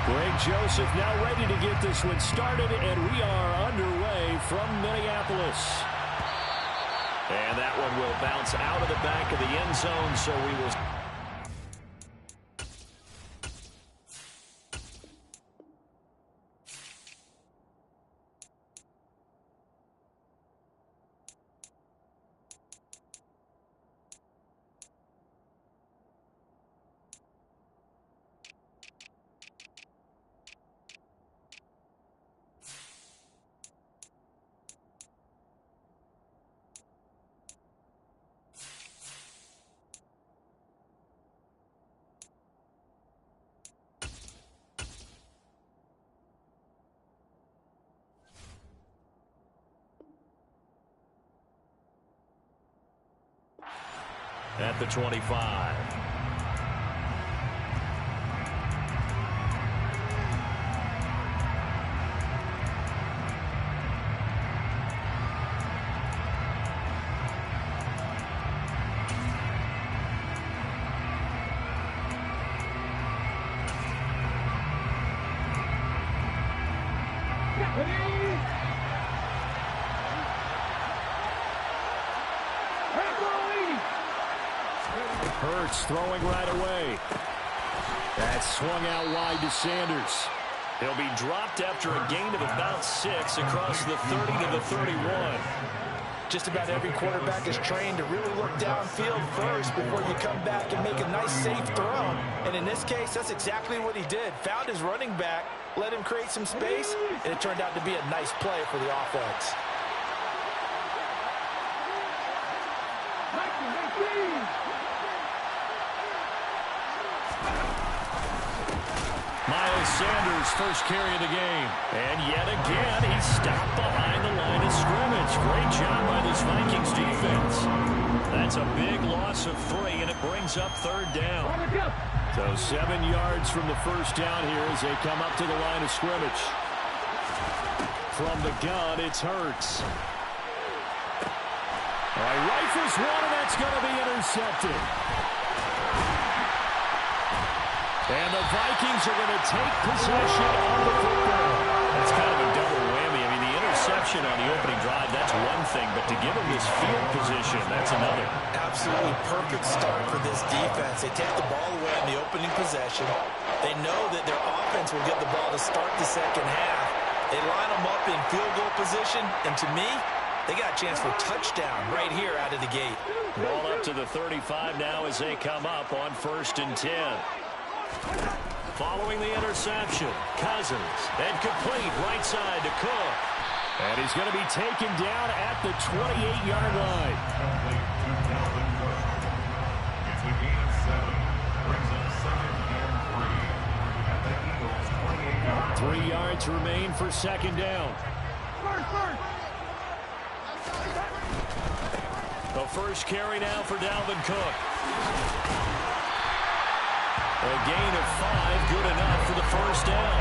Greg Joseph now ready to get this one started, and we are underway from Minneapolis. And that one will bounce out of the back of the end zone, so we will... At the 25. Hurts throwing right away. That's swung out wide to Sanders. He'll be dropped after a gain of about 6 across the 30 to the 31. Just about every quarterback is trained to really look downfield first before you come back and make a nice, safe throw. And in this case, that's exactly what he did. Found his running back, let him create some space, and it turned out to be a nice play for the offense. Miles Sanders, first carry of the game. And yet again, he's stopped behind the line of scrimmage. Great job by this Vikings defense. That's a big loss of 3, and it brings up 3rd down. So 7 yards from the first down here as they come up to the line of scrimmage. From the gun, it's Hurts. All right, rifles one, and that's going to be intercepted. And the Vikings are going to take possession of the football. That's kind of a double whammy. I mean, the interception on the opening drive, that's one thing. But to give them this field position, that's another. Absolutely perfect start for this defense. They take the ball away on the opening possession. They know that their offense will get the ball to start the second half. They line them up in field goal position. And to me, they got a chance for touchdown right here out of the gate. Ball up to the 35 now as they come up on 1st and 10. Following the interception, Cousins, and complete right side to Cook. And he's going to be taken down at the 28-yard line. It's a gain of 7. Brings up 2nd and 3 at the Eagles' 28-yard line. 3 yards remain for 2nd down. The first carry now for Dalvin Cook. A gain of 5, good enough for the first down.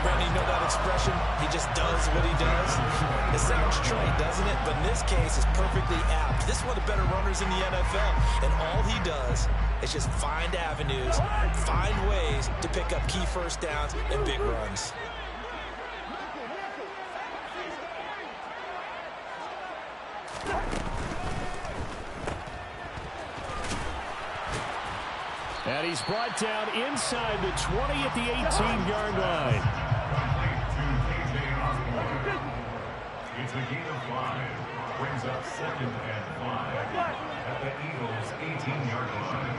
Brandon, you know that expression? He just does what he does. It sounds trite, doesn't it? But in this case, it's perfectly apt. This is one of the better runners in the NFL. And all he does is just find avenues, find ways to pick up key first downs and big runs. And he's brought down inside the 20 at the 18-yard line. It's a gain of 5. Brings up 2nd and 5 at the Eagles' 18-yard line.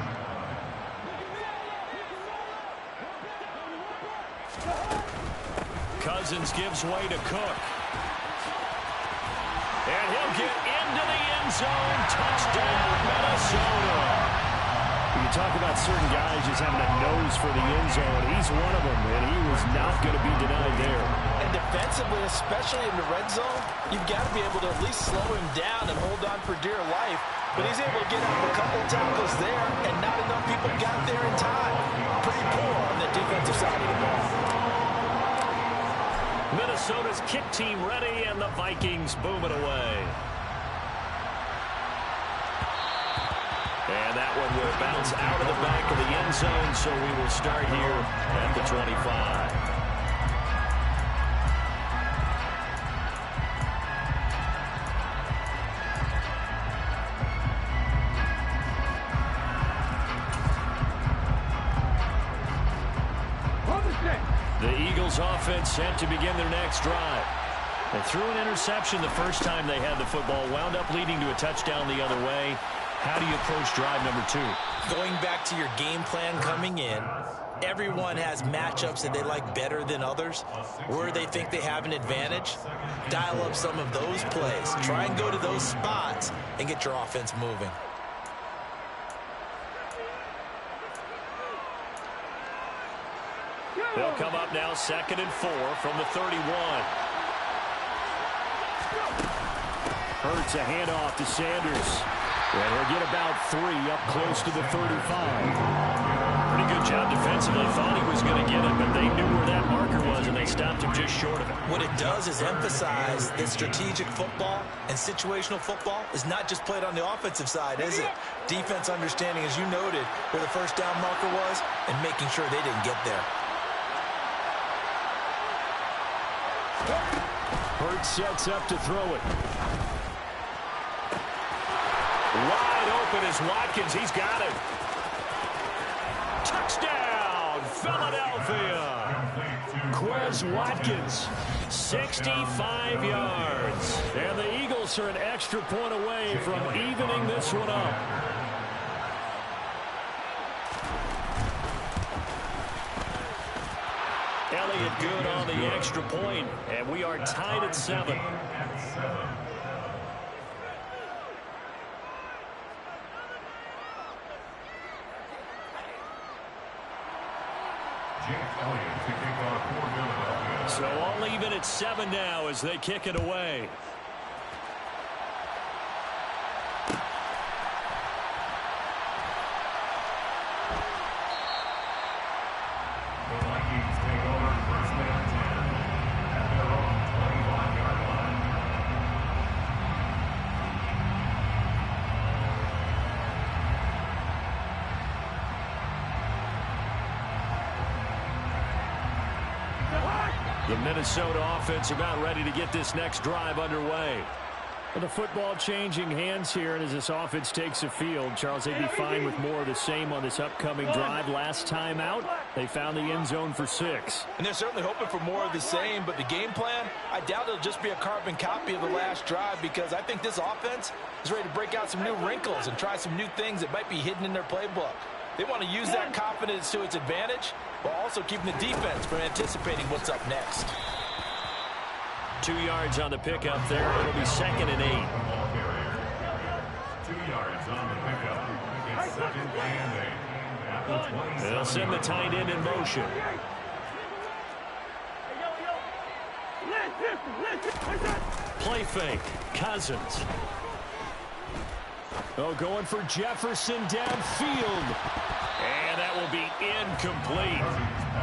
Cousins gives way to Cook. And he'll get into the end zone. Touchdown, Minnesota. You talk about certain guys just having a nose for the end zone. He's one of them, and he was not going to be denied there. And defensively, especially in the red zone, you've got to be able to at least slow him down and hold on for dear life. But he's able to get up a couple of tackles there, and not enough people got there in time. Pretty poor on the defensive side of the ball. Minnesota's kick team ready, and the Vikings boom it away. And that one will bounce out of the back of the end zone, so we will start here at the 25. The Eagles offense set to begin their next drive. They threw an interception the first time they had the football, wound up leading to a touchdown the other way. How do you approach drive number 2? Going back to your game plan coming in, everyone has matchups that they like better than others. Where they think they have an advantage, dial up some of those plays. Try and go to those spots and get your offense moving. They'll come up now 2nd and 4 from the 31. Hurts a handoff to Sanders. And he'll get about 3 up close to the 35. Pretty good job defensively. Thought he was going to get it, but they knew where that marker was, and they stopped him just short of it. What it does is emphasize that strategic football and situational football is not just played on the offensive side, is it? Defense understanding, as you noted, where the first down marker was and making sure they didn't get there. Hurts sets up to throw it. Wide open is Watkins. He's got it. Touchdown, Philadelphia. Quez Watkins, 65 yards. And the Eagles are an extra point away from evening this one up. Elliott good on the extra point, and we are tied at 7. So all even at 7 now as they kick it away. The Minnesota offense about ready to get this next drive underway. Well, the football changing hands here, and as this offense takes the field, Charles, they'd be fine with more of the same on this upcoming drive. Last time out, they found the end zone for 6. And they're certainly hoping for more of the same, but the game plan, I doubt it'll just be a carbon copy of the last drive, because I think this offense is ready to break out some new wrinkles and try some new things that might be hidden in their playbook. They want to use that confidence to its advantage, while also keeping the defense from anticipating what's up next. 2 yards on the pickup there. It'll be 2nd and 8. 2 yards on the pickup. It's 2nd and 8. They'll send the tight end in motion. Play fake. Cousins. Oh, going for Jefferson downfield. And that will be incomplete.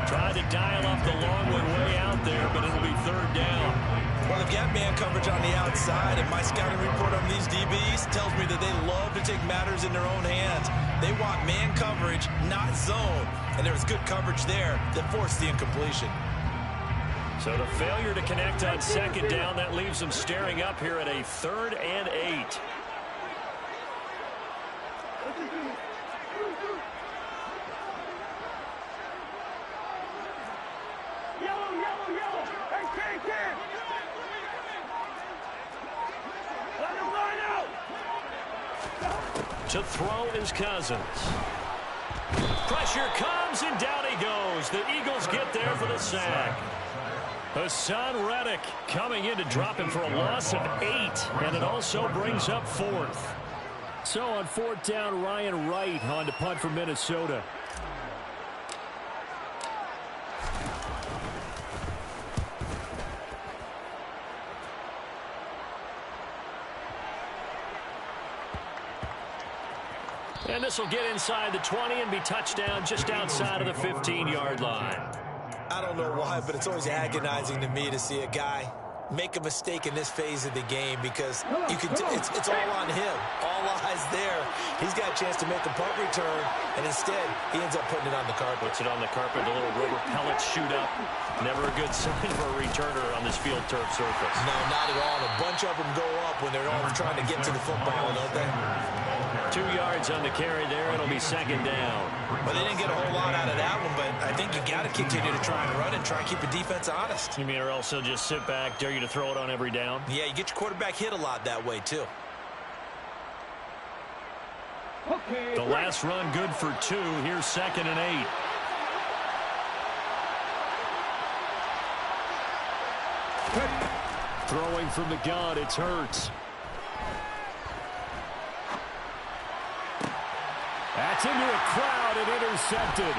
Tried to dial up the long one way out there, but it'll be 3rd down. Well, they've got man coverage on the outside, and my scouting report on these DBs tells me that they love to take matters in their own hands. They want man coverage, not zone. And there was good coverage there that forced the incompletion. So the failure to connect on 2nd down, that leaves them staring up here at a 3rd and 8. To throw is Cousins. Pressure comes, and down he goes. The Eagles get there for the sack. Hassan Reddick coming in to drop him for a loss of 8, and it also brings up 4th. So on 4th down, Ryan Wright on to punt for Minnesota. And this will get inside the 20 and be touchdown just outside of the 15-yard line. I don't know why, but it's always agonizing to me to see a guy make a mistake in this phase of the game, because you can it's all on him. All eyes there. He's got a chance to make a punt return, and instead he ends up putting it on the carpet. Puts it on the carpet. The little rubber pellets shoot up. Never a good sign for a returner on this field turf surface. No, not at all. And a bunch of them go up when they're all trying to get to the football, don't they? 2 yards on the carry there. It'll be second down. Well, they didn't get a whole lot out of that one, but I think you got to continue to try and run and try and keep the defense honest. You mean or else they'll just sit back, dare you to throw it on every down? Yeah, you get your quarterback hit a lot that way, too. The last run good for 2. Here's 2nd and 8. Throwing from the gun, it's Hurts. That's into a crowd and intercepted.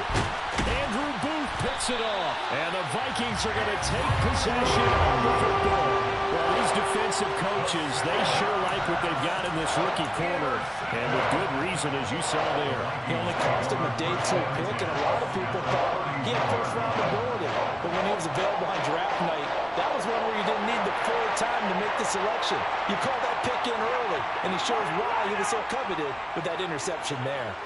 Andrew Booth picks it off. And the Vikings are going to take possession of the football. Well, these defensive coaches, they sure like what they've got in this rookie corner. And with good reason, as you saw there. He only cost him a day 2 pick, and a lot of people thought he had first-round ability. But when he was available on draft night, that was one where you didn't need the full time to make the selection. You call that pick in early, and he shows why he was so coveted with that interception there.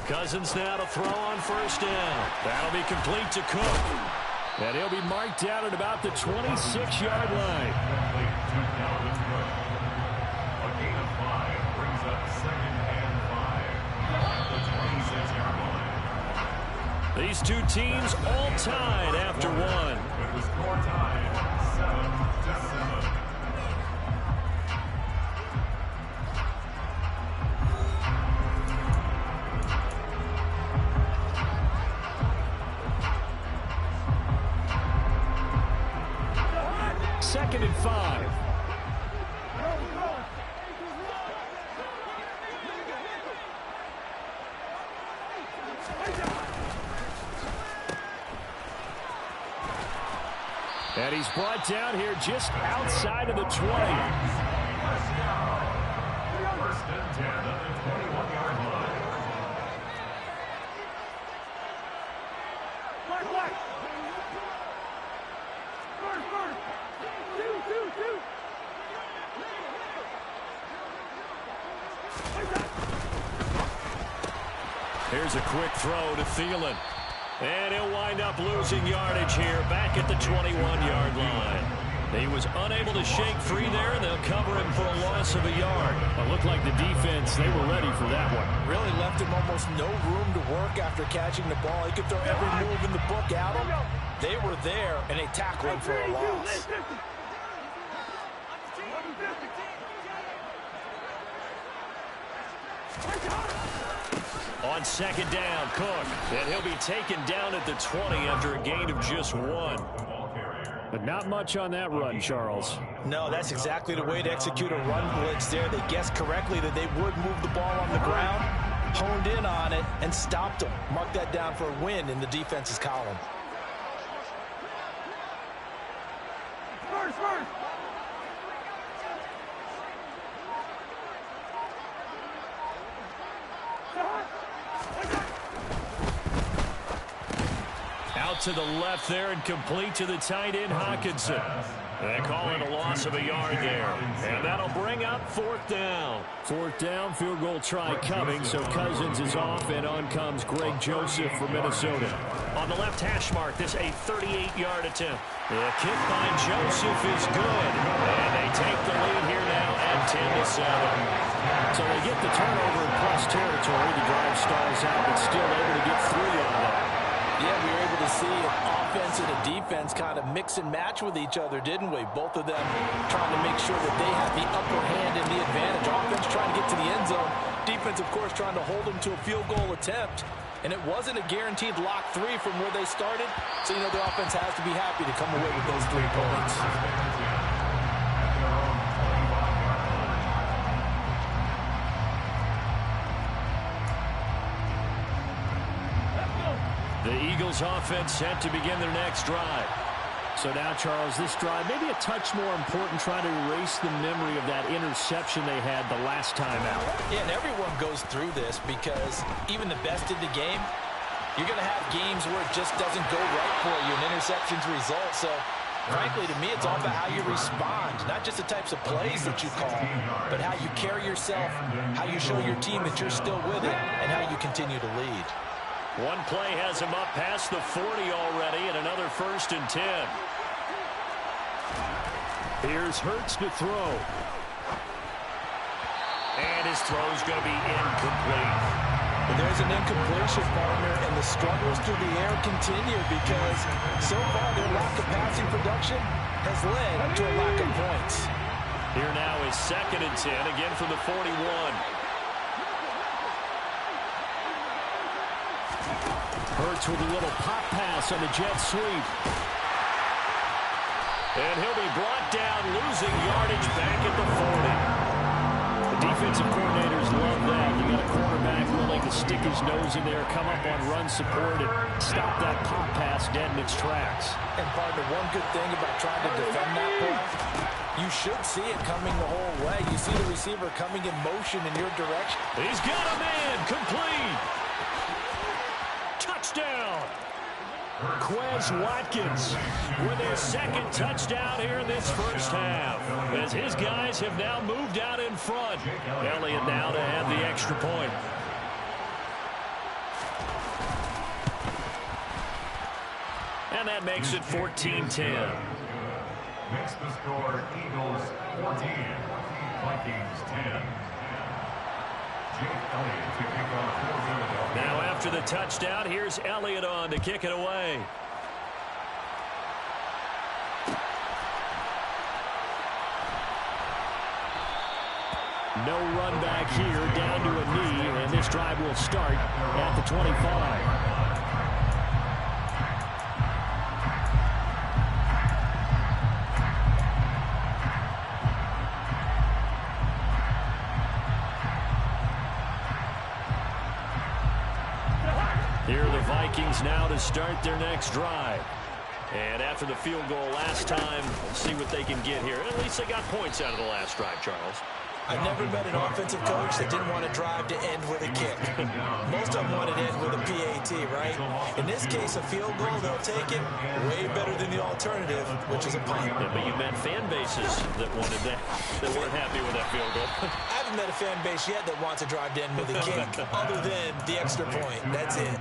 Cousins now to throw on first down. That'll be complete to Cook. And he'll be marked down at about the 26-yard line. A gain of 5 brings up 2nd and 5. The 26-yard line. These two teams all tied after one. With the score tied 7-7. Second and 5. And he's brought down here just outside of the 20. First and 10 at the 21-yard line. Here's a quick throw to Thielen. And he'll wind up losing yardage here back at the 21-yard line. He was unable to shake free there, and they'll cover him for a loss of a yard. It looked like the defense, they were ready for that one. Really left him almost no room to work after catching the ball. He could throw every move in the book at him. They were there, and they tackled him for a loss. On second down, Cook. And he'll be taken down at the 20 after a gain of just 1. But not much on that run, Charles. No, that's exactly the way to execute a run blitz there. They guessed correctly that they would move the ball on the ground, honed in on it, and stopped them. Mark that down for a win in the defense's column. Out to the left there and complete to the tight end, Hawkinson. They call it a loss of a yard there. And that'll bring up 4th down. 4th down, field goal try coming, so Cousins is off, and on comes Greg Joseph for Minnesota. On the left hash mark, this a 38-yard attempt. The kick by Joseph is good. And they take the lead here now at 10-7. So they get the turnover in plus territory. The drive stalls out, but still able to get 3 on that. Yeah, we were able to see an offense and a defense kind of mix and match with each other, didn't we? Both of them trying to make sure that they have the upper hand and the advantage. Offense trying to get to the end zone. Defense, of course, trying to hold them to a field goal attempt. And it wasn't a guaranteed lock 3 from where they started. So, you know, the offense has to be happy to come away with those 3 points. The Eagles offense set to begin their next drive. So now, Charles, this drive maybe a touch more important, trying to erase the memory of that interception they had the last time out. Yeah, and everyone goes through this because even the best in the game, you're going to have games where it just doesn't go right for you, and interceptions result. So, frankly, to me, it's all about how you respond, not just the types of plays that you call, but how you carry yourself, how you show your team that you're still with it, and how you continue to lead. One play has him up past the 40 already, and another 1st and 10. Here's Hurts to throw. And his throw's going to be incomplete. There's an incompletion, partner, and the struggles through the air continue because so far their lack of passing production has led to a lack of points. Here now is 2nd and 10, again from the 41. Hurts with a little pop pass on the jet sweep. And he'll be brought down, losing yardage back at the 40. The defensive coordinators love that. You got a quarterback willing to stick his nose in there, come up on run support, and stop that pop pass dead in its tracks. And partner, one good thing about trying to defend that play, you should see it coming the whole way. You see the receiver coming in motion in your direction. He's got a man, complete. Touchdown. Quez Watkins with his 2nd touchdown here in this first half, as his guys have now moved out in front. Elliott now to have the extra point. And that makes it 14-10. Makes the score Eagles 14, Vikings 10. Now after the touchdown, here's Elliott on to kick it away. No run back here, down to a knee, and this drive will start at the 25. Here are the Vikings now to start their next drive. And after the field goal last time, let's see what they can get here. At least they got points out of the last drive, Charles. I've never met an offensive coach that didn't want to drive to end with a kick. Most of them want to end with a PAT, right? In this case, a field goal, they'll take it way better than the alternative, which is a punt. Yeah, but you met fan bases that wanted that, that weren't happy with that field goal. I haven't met a fan base yet that wants to drive to end with a kick, other than the extra point. That's it.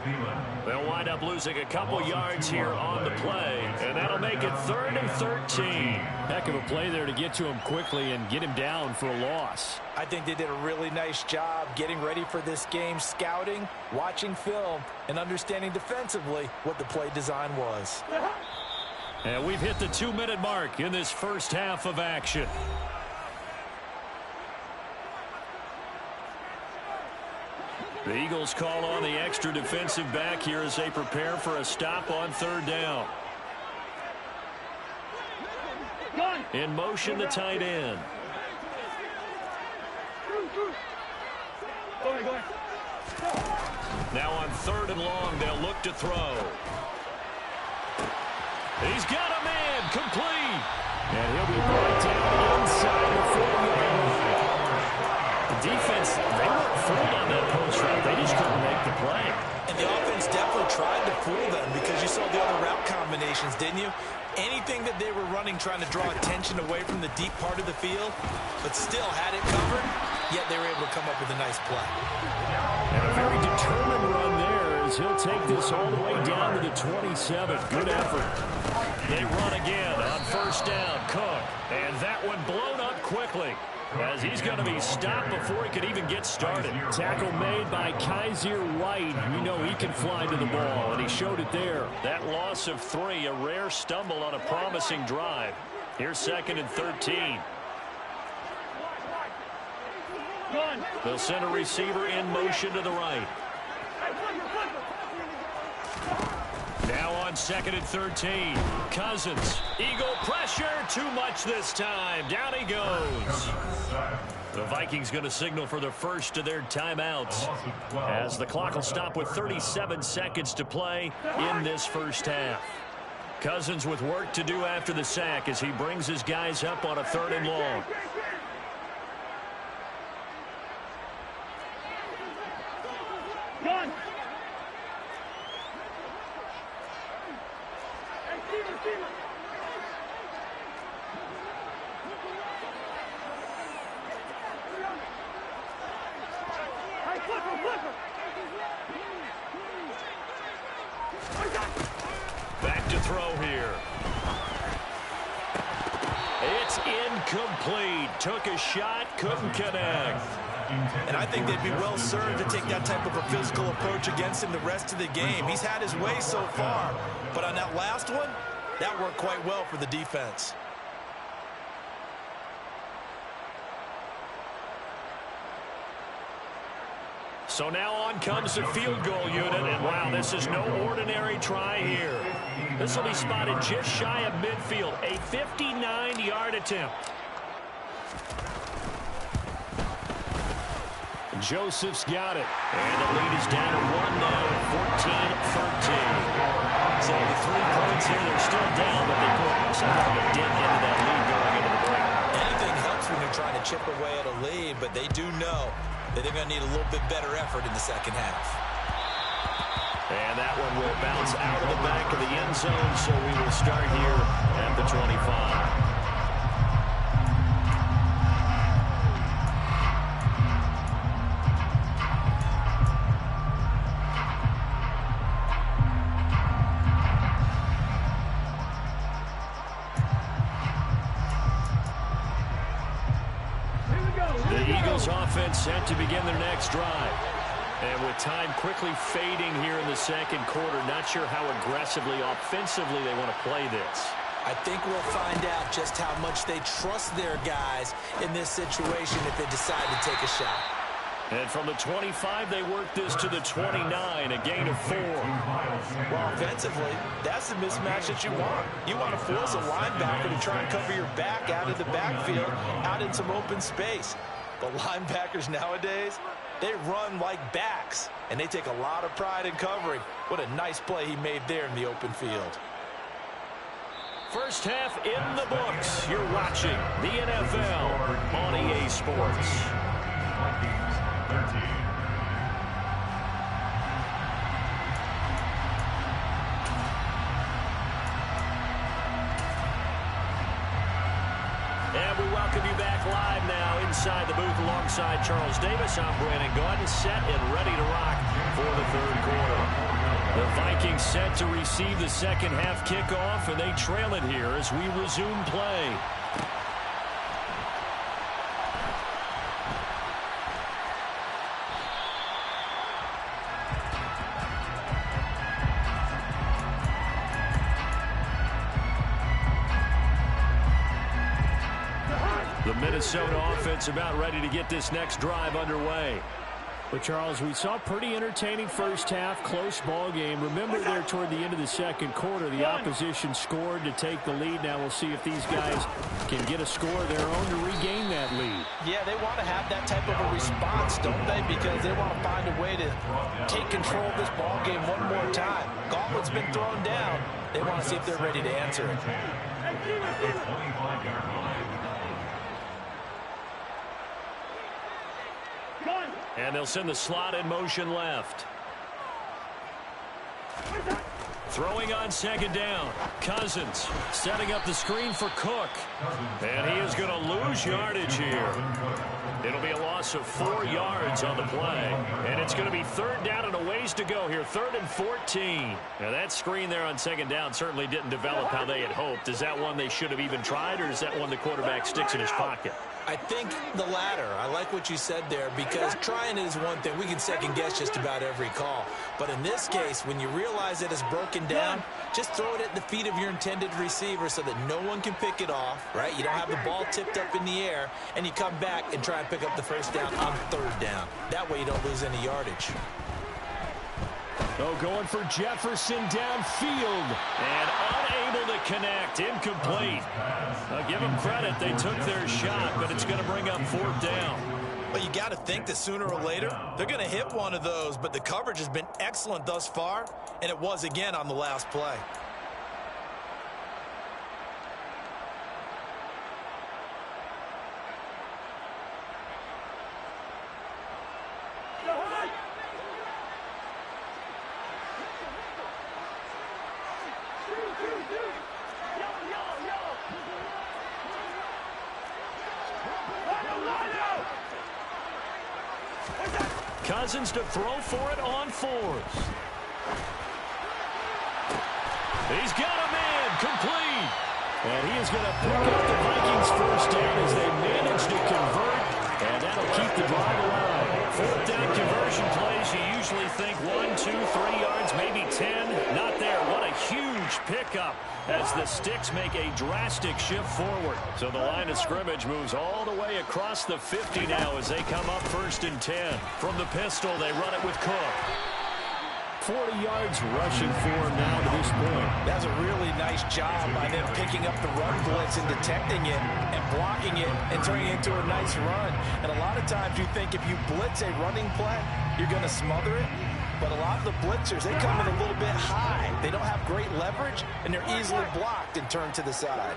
They'll wind up losing a couple yards here on the play, and that'll make it 3rd and 13. Heck of a play there to get to him quickly and get him down for a loss. I think they did a really nice job getting ready for this game, scouting, watching film, and understanding defensively what the play design was. And we've hit the 2-minute mark in this first half of action. The Eagles call on the extra defensive back here as they prepare for a stop on 3rd down. In motion, the tight end. Now on 3rd and long, they'll look to throw. He's got a man, complete. And he'll be brought down inside the 40-yard line. The defense, they weren't fooled on that post route. They just couldn't make the play. And the offense definitely tried to fool them because you saw the other route combinations, didn't you? Anything that they were running trying to draw attention away from the deep part of the field, but still had it covered, yet they were able to come up with a nice play. And a very determined run there as he'll take this all the way down to the 27. Good effort. They run again on 1st down. Cook. And that one blown up quickly, as he's going to be stopped before he could even get started. Tackle made by Kaiser White. You know he can fly to the ball, and he showed it there. That loss of 3, a rare stumble on a promising drive. Here's 2nd and 13. They'll send a receiver in motion to the right. Now on 2nd and 13. Cousins. Eagle pressure. Too much this time. Down he goes. The Vikings going to signal for the first of their timeouts, as the clock will stop with 37 seconds to play in this first half. Cousins with work to do after the sack as he brings his guys up on a 3rd and long. Back to throw here. It's Incomplete. Took a shot, couldn't connect. And I think they'd be well served to take that type of a physical approach against him the rest of the game. He's had his way so far, but on that last one, that worked quite well for the defense. So now on comes the field goal unit, and wow, this is no ordinary try here. This will be spotted just shy of midfield, a 59-yard attempt. Joseph's got it, and the lead is down to 1 now at 14-13. So the 3 points here, they're still down, but they put something of a dent into that lead going into the break. Anything helps when you're trying to chip away at a lead, but they do know that they're going to need a little bit better effort in the second half. And that one will bounce out of the back of the end zone, so we will start here at the 25. Offense set to begin their next drive. And with time quickly fading here in the second quarter, not sure how aggressively, offensively they want to play this. I think we'll find out just how much they trust their guys in this situation if they decide to take a shot. And from the 25, they work this to the 29, a gain of 4. Well, offensively, that's the mismatch that you want. You want to force a linebacker to try and cover your back out of the backfield, out in some open space. But linebackers nowadays, they run like backs, and they take a lot of pride in covering. What a nice play he made there in the open field. First half in the books. You're watching the NFL on EA Sports. And we welcome you back live now inside the booth alongside Charles Davis. I'm Brandon Gaudin, set and ready to rock for the third quarter. The Vikings set to receive the second half kickoff, and they trail it here as we resume play. The Minnesota offense about ready to get this next drive underway. But, Charles, we saw a pretty entertaining first half, close ball game. Remember there toward the end of the second quarter, the opposition scored to take the lead. Now we'll see if these guys can get a score of their own to regain that lead. Yeah, they want to have that type of a response, don't they? Because they want to find a way to take control of this ball game one more time. Gauntlet's been thrown down. They want to see if they're ready to answer it. And they'll send the slot in motion left. Throwing on second down. Cousins setting up the screen for Cook. And he is going to lose yardage here. It'll be a loss of 4 yards on the play. And it's going to be third down and a ways to go here. 3rd and 14. Now that screen there on second down certainly didn't develop how they had hoped. Is that one they should have even tried, or is that one the quarterback sticks in his pocket? I think the latter. I like what you said there, because trying it is one thing. We can second guess just about every call. But in this case, when you realize that it's broken down, just throw it at the feet of your intended receiver so that no one can pick it off, right? You don't have the ball tipped up in the air, and you come back and try and pick up the first down on third down. That way you don't lose any yardage. Oh, going for Jefferson downfield and unable to connect. Incomplete. Give them credit. They took their shot, but it's going to bring up 4th down. Well, you got to think that sooner or later they're going to hit one of those, but the coverage has been excellent thus far, and it was again on the last play. Cousins to throw for it on 4th. He's got a man complete. And he is going to pick up the Vikings first down as they manage to convert, and that'll keep the drive alive. Fourth down conversion plays, you usually think 1, 2, 3 yards, maybe 10. Not there. What a huge pickup as the Sticks make a drastic shift forward. So the line of scrimmage moves all the way across the 50 now as they come up 1st and 10. From the pistol, they run it with Cook. 40 yards rushing for him now to this point. That's a really nice job by them picking up the run blitz and detecting it and blocking it and turning it into a nice run. And a lot of times you think if you blitz a running play, you're going to smother it. But a lot of the blitzers, they come in a little bit high. They don't have great leverage, and they're easily blocked and turned to the side.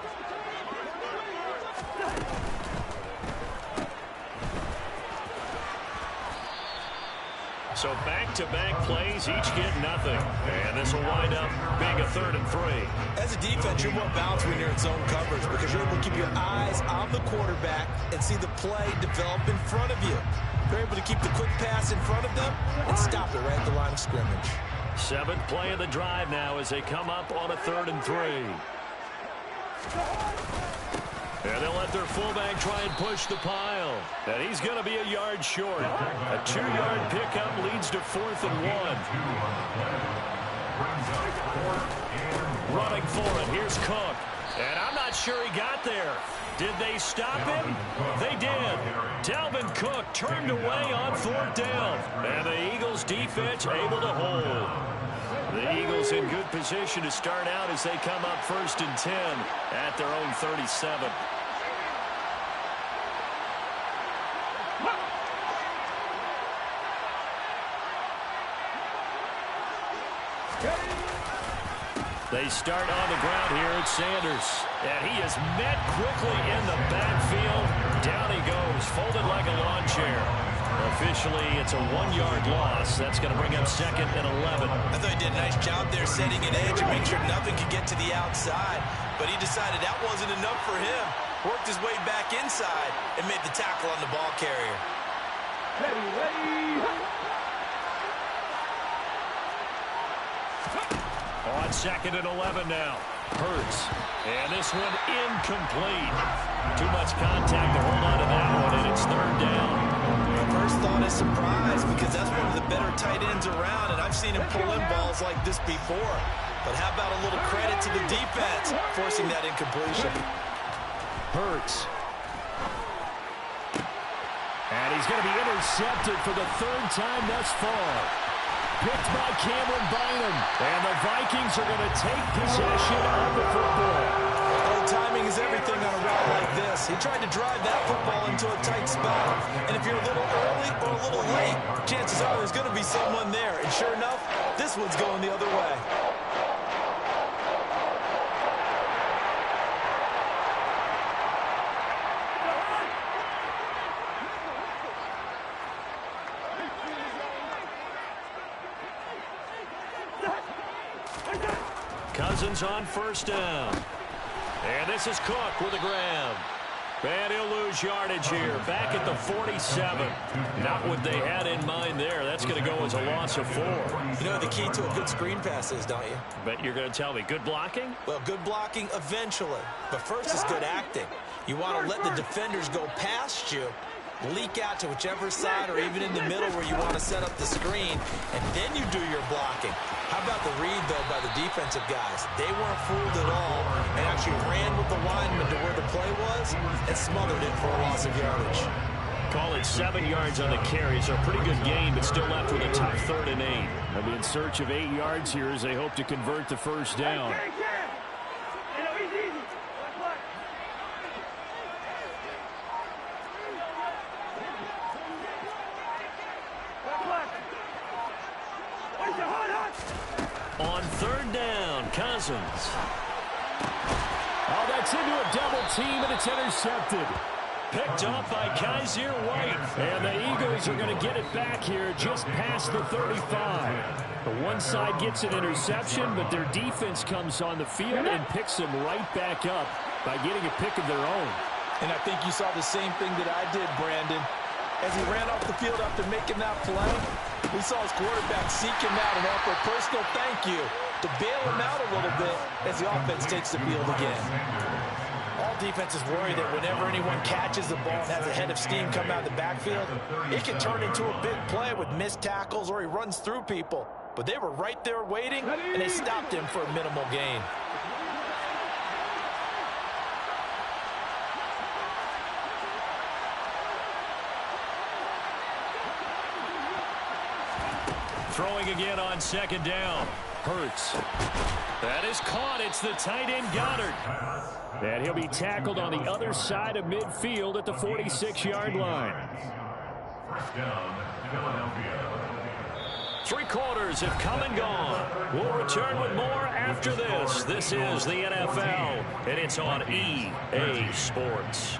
So back-to-back plays, each get nothing. And this will wind up being a 3rd and 3. As a defense, you're more balanced when you're in zone coverage because you're able to keep your eyes on the quarterback and see the play develop in front of you. You're able to keep the quick pass in front of them and stop it right at the line of scrimmage. 7th play of the drive now as they come up on a 3rd and 3. And they'll let their fullback try and push the pile. And he's going to be a yard short. A 2-yard pickup leads to 4th and 1. Running for it. Here's Cook. And I'm not sure he got there. Did they stop him? They did. Dalvin Cook turned away on 4th down. And the Eagles defense able to hold. The Eagles in good position to start out as they come up 1st and 10 at their own 37. They start on the ground here at Sanders. And he is met quickly in the backfield. Down he goes, folded like a lawn chair. Officially, it's a 1-yard loss. That's going to bring up 2nd and 11. I thought he did a nice job there setting an edge and make sure nothing could get to the outside. But he decided that wasn't enough for him. Worked his way back inside and made the tackle on the ball carrier. On 2nd and 11 now. Hurts. And this one incomplete. Too much contact to hold on to that one, and it's 3rd down. My first thought is surprise because that's one of the better tight ends around, and I've seen him pull in balls like this before. But how about a little credit to the defense forcing that incompletion? Hurts. And he's going to be intercepted for the 3rd time thus far. Picked by Cameron Bynum. And the Vikings are going to take possession of the football. Oh, timing is everything on a route like this. He tried to drive that football into a tight spot. And if you're a little early or a little late, chances are there's going to be someone there. And sure enough, this one's going the other way. Cousins on 1st down. And this is Cook with a grab. And he'll lose yardage here. Back at the 47. Not what they had in mind there. That's going to go as a loss of 4. You know the key to a good screen pass is, don't you? Bet you're going to tell me. Good blocking? Well, good blocking eventually. But first is good acting. You want to let the defenders go past you, leak out to whichever side or even in the middle where you want to set up the screen, and then you do your blocking. How about the read, though, by the defensive guys? They weren't fooled at all and actually ran with the lineman to where the play was and smothered it for a loss of yardage. Call it 7 yards on the carry. So a pretty good gain, but still left with a tough 3rd and 8. They'll be in search of 8 yards here as they hope to convert the 1st down. On 3rd down, Cousins. Oh, that's into a double team, and it's intercepted. Picked off by Kaiser White. And the Eagles are going to get it back here just past the 35. The one side gets an interception, but their defense comes on the field and picks them right back up by getting a pick of their own. And I think you saw the same thing that I did, Brandon. As he ran off the field after making that play, we saw his quarterback seek him out and offer a personal thank you to bail him out a little bit as the offense takes the field again. All defenses worry that whenever anyone catches the ball and has a head of steam come out of the backfield, it can turn into a big play with missed tackles or he runs through people. But they were right there waiting, and they stopped him for a minimal gain. Throwing again on second down. Hurts. That is caught. It's the tight end Goddard. And he'll be tackled on the other side of midfield at the 46-yard line. First down, Philadelphia. 3 quarters have come and gone. We'll return with more after this. This is the NFL, and it's on EA Sports.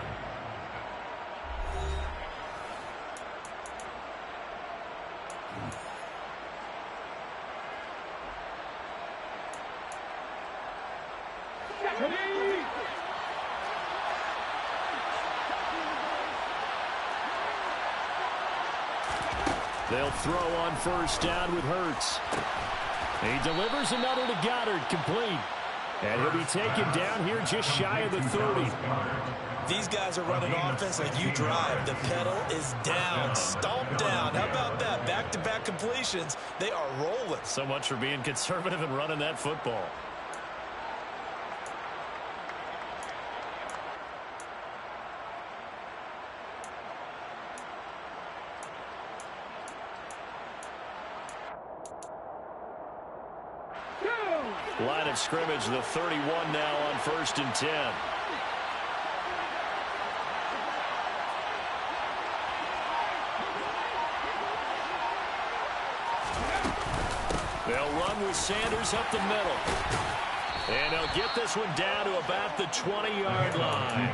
They'll throw on first down with Hurts. He delivers another to Goddard, complete. And he'll be taken down here just shy of the 30. These guys are running offense like you drive. The pedal is down, stomped down. How about that? Back-to-back completions. They are rolling. So much for being conservative and running that football. Line of scrimmage, the 31 now on 1st and 10. They'll run with Sanders up the middle. And they'll get this one down to about the 20-yard line.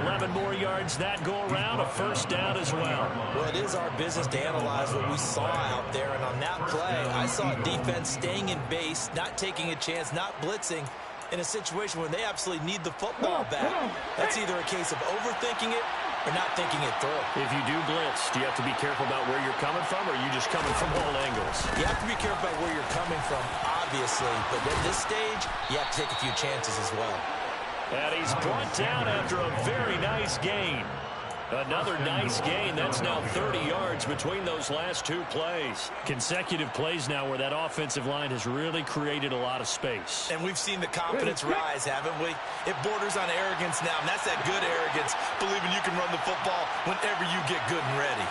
11 more yards that go around, a first down as well. Well, it is our business to analyze what we saw out there. And on that play, I saw defense staying in base, not taking a chance, not blitzing in a situation where they absolutely need the football back. That's either a case of overthinking it or not thinking it through. If you do blitz, do you have to be careful about where you're coming from, or are you just coming from all angles? You have to be careful about where you're coming from, obviously. But at this stage, you have to take a few chances as well. And he's brought down after a very nice gain. Another nice gain. That's now 30 yards between those last 2 plays. Consecutive plays now where that offensive line has really created a lot of space. And we've seen the confidence rise, haven't we? It borders on arrogance now, and that's that good arrogance, believing you can run the football whenever you get good and ready.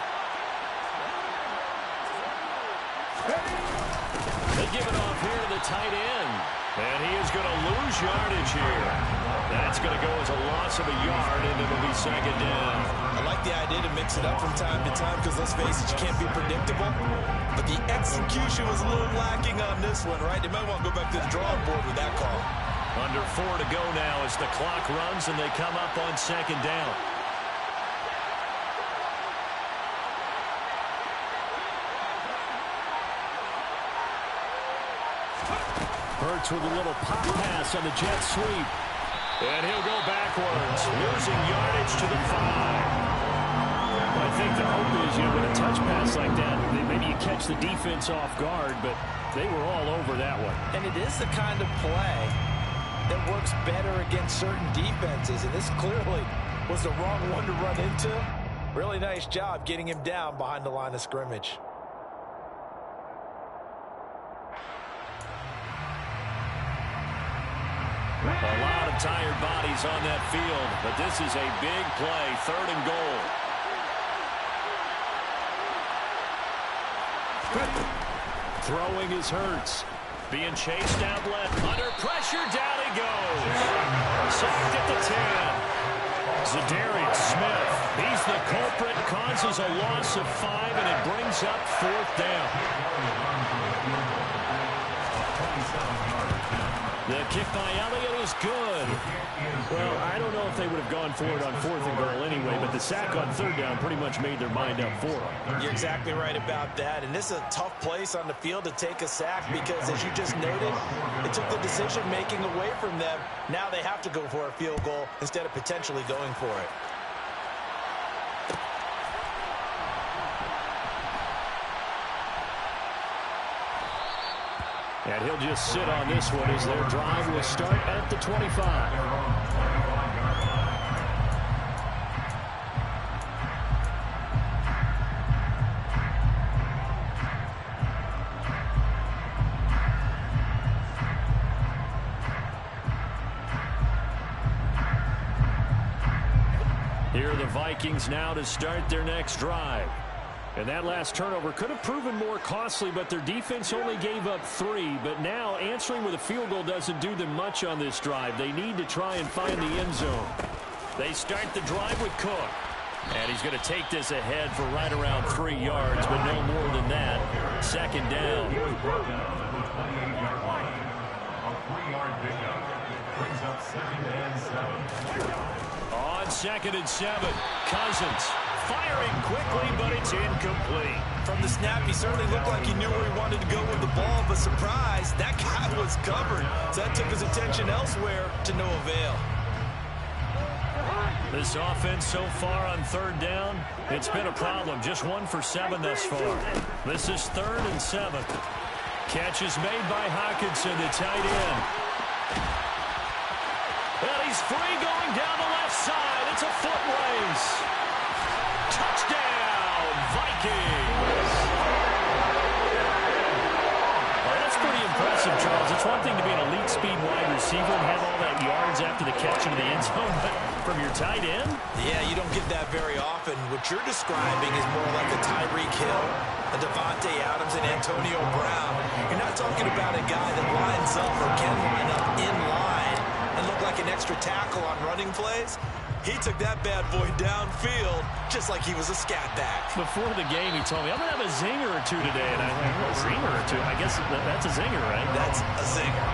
They give it off here to the tight end. And he is going to lose yardage here. That's going to go as a loss of a yard, and it'll be second down. I like the idea to mix it up from time to time because, let's face it, you can't be predictable. But the execution was a little lacking on this one, right? They might want to go back to the drawing board with that call. Under 4 to go now as the clock runs, and they come up on second down. Hurts with a little pop pass on the jet sweep. And he'll go backwards, losing yardage to the 5. I think the hope is, with a touch pass like that, maybe you catch the defense off guard, but they were all over that one. And it is the kind of play that works better against certain defenses, and this clearly was the wrong one to run into. Really nice job getting him down behind the line of scrimmage. A lot of tired bodies on that field, but this is a big play, 3rd and goal. Throwing is Hurts. Being chased out left. Under pressure, down he goes. Sacked at the 10. Zadarius Smith. He's the culprit, causes a loss of 5, and it brings up 4th down. The kick by Elliott is good. Well, I don't know if they would have gone for it on 4th and goal anyway, but the sack on 3rd down pretty much made their mind up for them. You're exactly right about that, and this is a tough place on the field to take a sack because, as you just noted, it took the decision-making away from them. Now they have to go for a field goal instead of potentially going for it. And he'll just sit on this one as their drive will start at the 25. Here are the Vikings now to start their next drive. And that last turnover could have proven more costly, but their defense only gave up 3. But now answering with a field goal doesn't do them much on this drive. They need to try and find the end zone. They start the drive with Cook. And he's going to take this ahead for right around 3 yards, but no more than that. Second down. He was brought down at the 28-yard line. A 3-yard pickup brings up 2nd and 7. On 2nd and 7, Cousins firing quickly, but it's incomplete. From the snap, he certainly looked like he knew where he wanted to go with the ball, but surprise, that guy was covered. So that took his attention elsewhere to no avail. This offense so far on 3rd down, it's been a problem. Just 1 for 7 thus far. This is 3rd and 7. Catch is made by Hockenson, the tight end. And he's free going down the left side. It's a foot race. Touchdown, Vikings. Well, that's pretty impressive, Charles. It's one thing to be an elite speed wide receiver and have all that yards after the catch into the end zone, but from your tight end? Yeah, you don't get that very often. What you're describing is more like a Tyreek Hill, a Devontae Adams, and Antonio Brown. You're not talking about a guy that lines up or can line up in line and look like an extra tackle on running plays. He took that bad boy downfield just like he was a scat back. Before the game, he told me, I'm going to have a zinger or two today. And I went, a zinger or two? I guess that's a zinger, right? That's a zinger.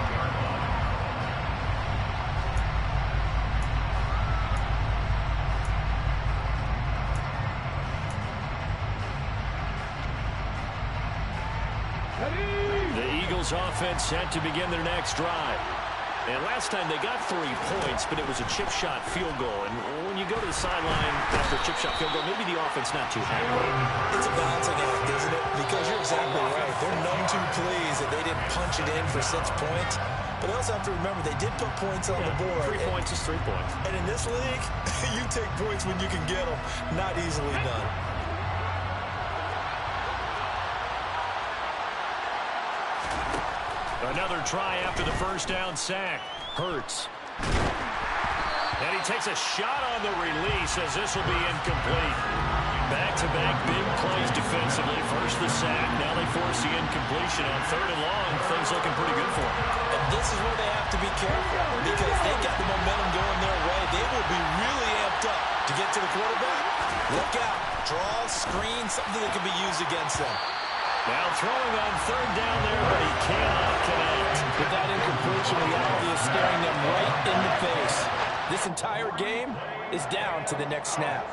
The Eagles offense set to begin their next drive. And last time they got 3 points, but it was a chip shot field goal. And when you go to the sideline after a chip shot field goal, maybe the offense not too happy. It's a balancing act, isn't it? Because you're exactly right. They're none too pleased that they didn't punch it in for 6 points. But I also have to remember they did put points on the board. 3 points is 3 points. And in this league, you take points when you can get them. Not easily done. Another try after the first down sack. Hurts. And he takes a shot on the release as this will be incomplete. Back-to-back big plays defensively. First the sack. Now they force the incompletion on 3rd and long. Things looking pretty good for them. And this is where they have to be careful because they got the momentum going their way. They will be really amped up to get to the quarterback. Look out. Draw, screen, something that can be used against them. Now throwing on 3rd down there, but he cannot connect. With that incompletion, reality is staring them right in the face. This entire game is down to the next snap.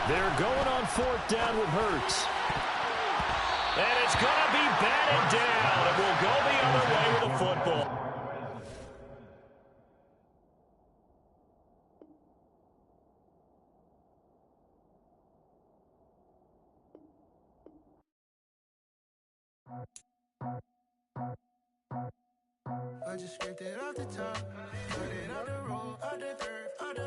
They're going on 4th down with Hurts. And it's going to be batted down. It will go the other way with the football. I just scraped it off the top, put it